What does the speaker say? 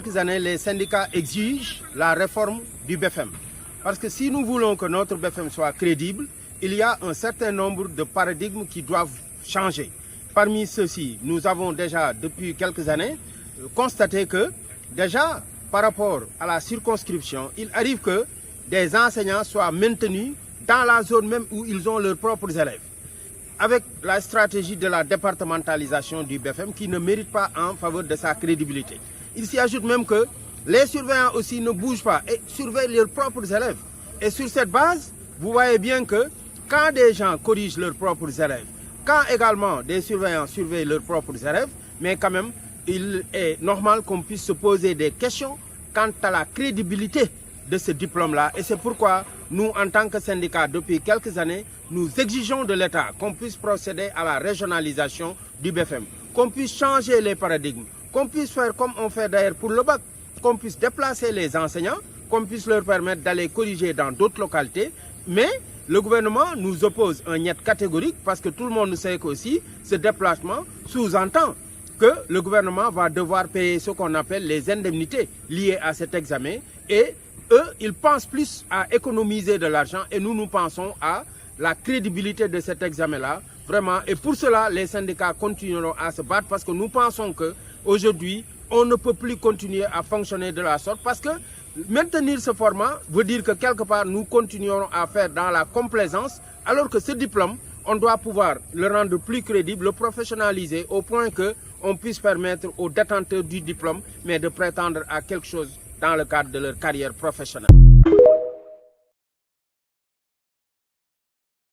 Quelques années, les syndicats exigent la réforme du BFM. Parce que si nous voulons que notre BFM soit crédible, il y a un certain nombre de paradigmes qui doivent changer. Parmi ceux-ci, nous avons déjà, depuis quelques années, constaté que, déjà, par rapport à la circonscription, il arrive que des enseignants soient maintenus dans la zone même où ils ont leurs propres élèves. Avec la stratégie de la départementalisation du BFM qui ne mérite pas en faveur de sa crédibilité. Il s'y ajoute même que les surveillants aussi ne bougent pas et surveillent leurs propres élèves. Et sur cette base, vous voyez bien que quand des gens corrigent leurs propres élèves, quand également des surveillants surveillent leurs propres élèves, mais quand même, il est normal qu'on puisse se poser des questions quant à la crédibilité de ce diplôme-là. Et c'est pourquoi nous, en tant que syndicat, depuis quelques années, nous exigeons de l'État qu'on puisse procéder à la régionalisation du BFM, qu'on puisse changer les paradigmes, qu'on puisse faire comme on fait d'ailleurs pour le bac, qu'on puisse déplacer les enseignants, qu'on puisse leur permettre d'aller corriger dans d'autres localités. Mais le gouvernement nous oppose un niet catégorique parce que tout le monde sait qu'aussi ce déplacement sous-entend que le gouvernement va devoir payer ce qu'on appelle les indemnités liées à cet examen. Et eux, ils pensent plus à économiser de l'argent et nous pensons à la crédibilité de cet examen-là. Vraiment, et pour cela, les syndicats continueront à se battre parce que nous pensons qu'aujourd'hui, on ne peut plus continuer à fonctionner de la sorte parce que maintenir ce format veut dire que quelque part, nous continuerons à faire dans la complaisance alors que ce diplôme, on doit pouvoir le rendre plus crédible, le professionnaliser au point qu'on puisse permettre aux détenteurs du diplôme mais de prétendre à quelque chose dans le cadre de leur carrière professionnelle.